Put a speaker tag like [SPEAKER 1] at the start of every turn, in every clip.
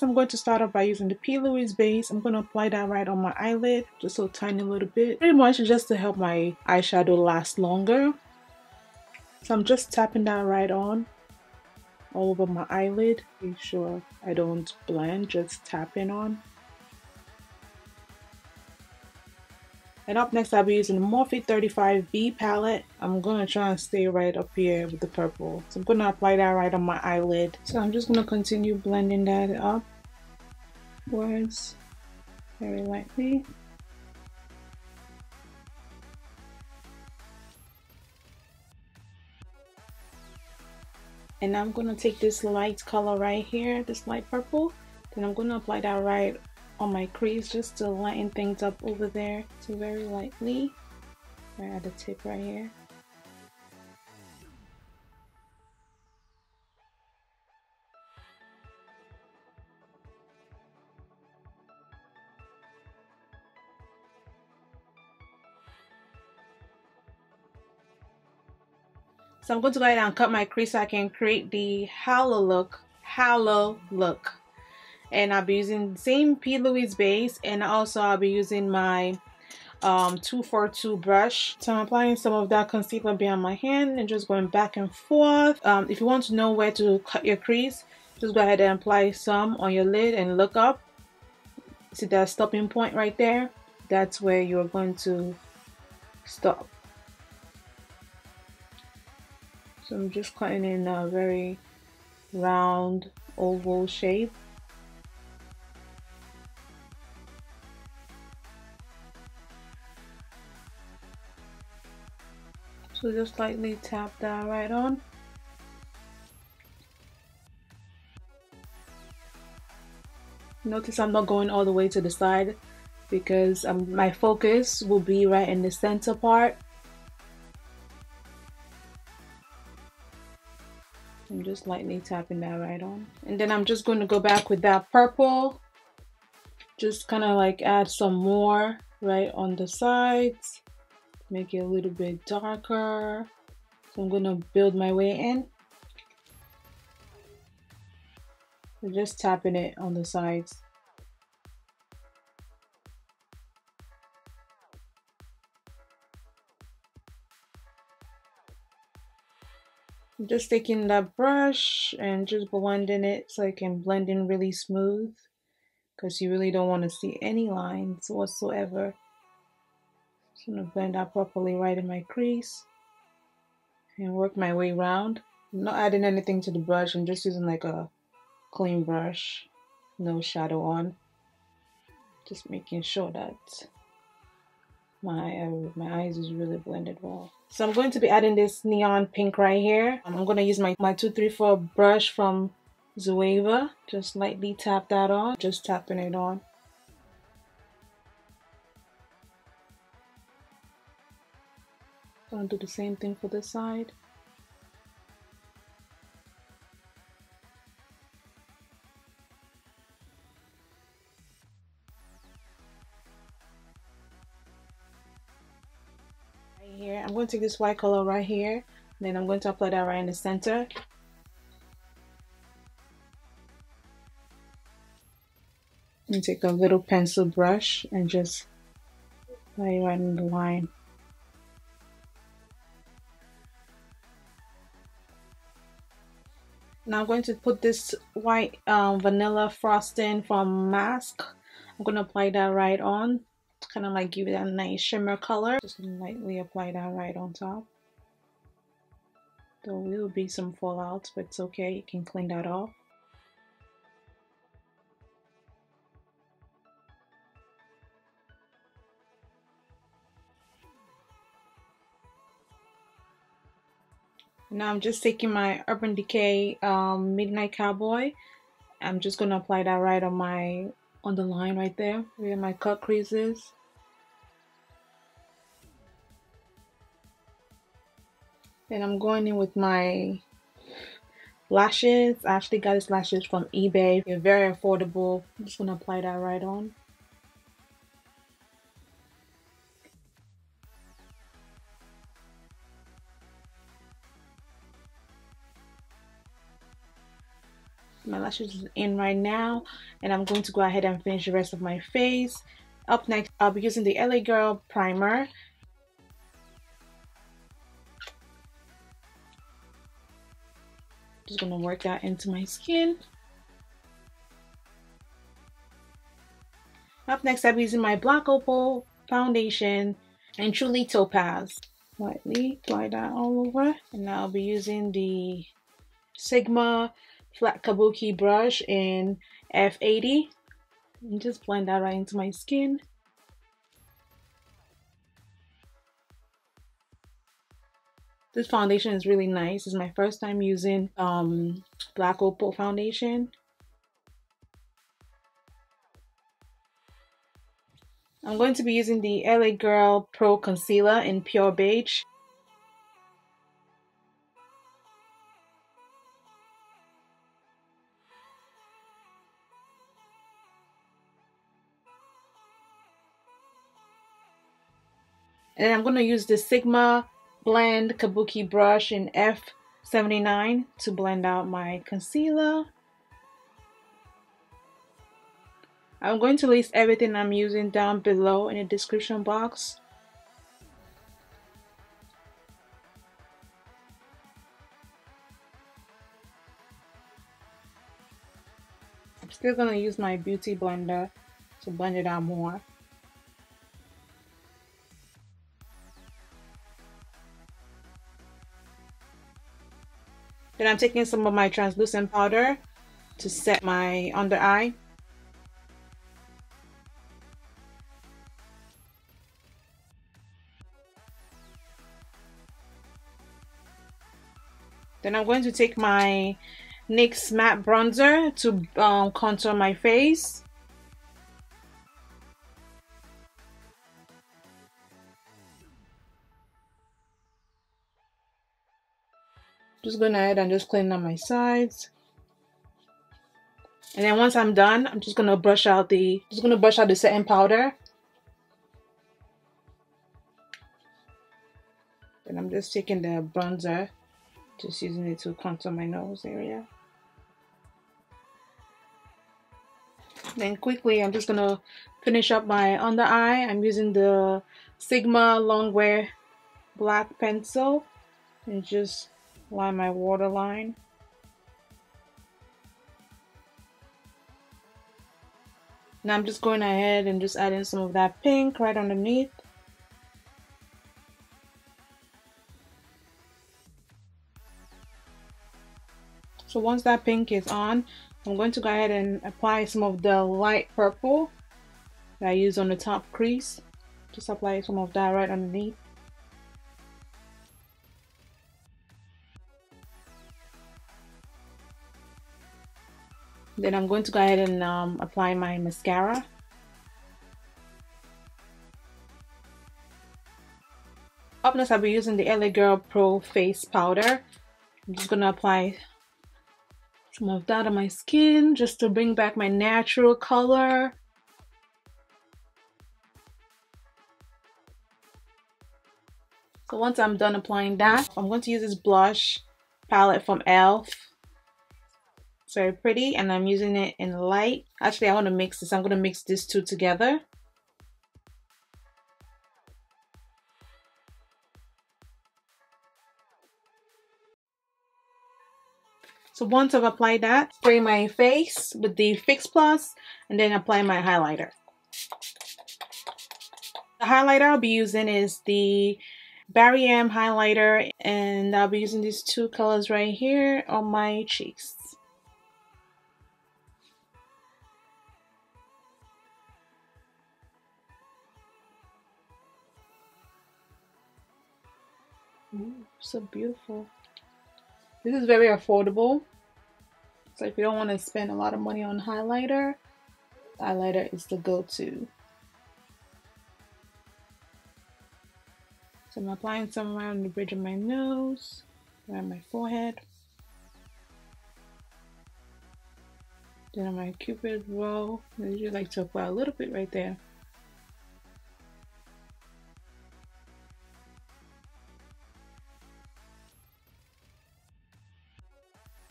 [SPEAKER 1] first I'm going to start off by using the P. Louise base. I'm going to apply that right on my eyelid, just a tiny little bit. Pretty much just to help my eyeshadow last longer. So I'm just tapping that right on all over my eyelid. Make sure I don't blend, just tapping on. And up next, I'll be using the Morphe 35B palette. I'm going to try and stay right up here with the purple. So I'm going to apply that right on my eyelid. So I'm just going to continue blending that upwards very lightly. And I'm going to take this light color right here, this light purple. Then I'm going to apply that right on my crease just to lighten things up over there. So very lightly, right at the tip right here. So I'm going to go ahead and cut my crease so I can create the halo look. And I'll be using the same P. Louise base, and also I'll be using my 242 brush. So I'm applying some of that concealer behind my hand and just going back and forth. If you want to know where to cut your crease, just go ahead and apply some on your lid and look up. See that stopping point right there? That's where you're going to stop. So I'm just cutting in a very round oval shape. So just lightly tap that right on. Notice I'm not going all the way to the side because my focus will be right in the center part. I'm just lightly tapping that right on. And then I'm just going to go back with that purple. Just kind of like add some more right on the sides. Make it a little bit darker. So I'm going to build my way in. I'm just tapping it on the sides. I'm just taking that brush and just blending it so I can blend in really smooth, because you really don't want to see any lines whatsoever. Just gonna blend that properly right in my crease and work my way around. I'm not adding anything to the brush, I'm just using like a clean brush, no shadow on. Just making sure that my eyes is really blended well. So I'm going to be adding this neon pink right here. I'm going to use my 234 brush from Zoeva. Just lightly tap that on. Just tapping it on. Gonna do the same thing for this side. Here I'm going to take this white color right here, then I'm going to apply that right in the center. And take a little pencil brush and just apply it right in the line. Now I'm going to put this white vanilla frosting from Marsk. I'm going to apply that right on. Kind of like give it a nice shimmer color. Just lightly apply that right on top. There will be some fallout, but it's okay, you can clean that off. Now I'm just taking my Urban Decay Midnight Cowboy. I'm just gonna apply that right on the line right there where my cut creases. Then I'm going in with my lashes. I actually got these lashes from eBay. They're very affordable. I'm just gonna apply that right on. My lashes is in right now, and I'm going to go ahead and finish the rest of my face. Up next, I'll be using the LA Girl primer. Just gonna work that into my skin. Up next, I'll be using my Black Opal foundation and Truly Topaz. Lightly apply that all over, and I'll be using the Sigma flat kabuki brush in F80 and just blend that right into my skin. This foundation is really nice. It's my first time using Black Opal foundation. I'm going to be using the LA Girl Pro Concealer in Pure Beige. And then I'm going to use the Sigma Blend Kabuki brush in F79 to blend out my concealer. I'm going to list everything I'm using down below in the description box. I'm still going to use my beauty blender to blend it out more. Then I'm taking some of my translucent powder to set my under eye. Then I'm going to take my NYX matte bronzer to contour my face. Just going ahead and just clean up my sides. And then once I'm done, I'm just gonna brush out the setting powder. And I'm just taking the bronzer, just using it to contour my nose area. Then quickly, I'm just gonna finish up my under eye. I'm using the Sigma Longwear black pencil and just line my waterline. Now I'm just going ahead and just adding some of that pink right underneath. So once that pink is on, I'm going to go ahead and apply some of the light purple that I use on the top crease. Just apply some of that right underneath. Then I'm going to go ahead and apply my mascara. Up next, I'll be using the LA Girl Pro Face Powder. I'm just going to apply some of that on my skin just to bring back my natural color. So once I'm done applying that, I'm going to use this blush palette from e.l.f. It's very pretty, and I'm using it in light. Actually, I want to mix this. I'm going to mix these two together. So once I've applied that, spray my face with the Fix Plus and then apply my highlighter. The highlighter I'll be using is the Barrym highlighter, and I'll be using these two colors right here on my cheeks. Ooh, so beautiful. This is very affordable. So if you don't want to spend a lot of money on highlighter, highlighter is the go-to. So I'm applying some around the bridge of my nose, around my forehead. Then on my cupid bow, I usually like to apply a little bit right there.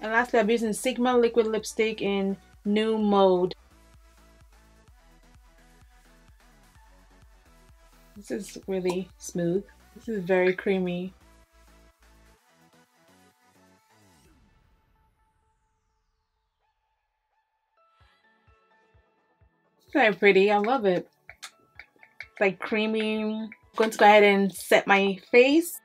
[SPEAKER 1] And lastly, I'm using Sigma liquid lipstick in New Mode. This is really smooth. This is very creamy. It's very pretty. I love it. It's like creamy. I'm going to go ahead and set my face.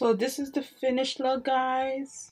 [SPEAKER 1] So this is the finished look, guys.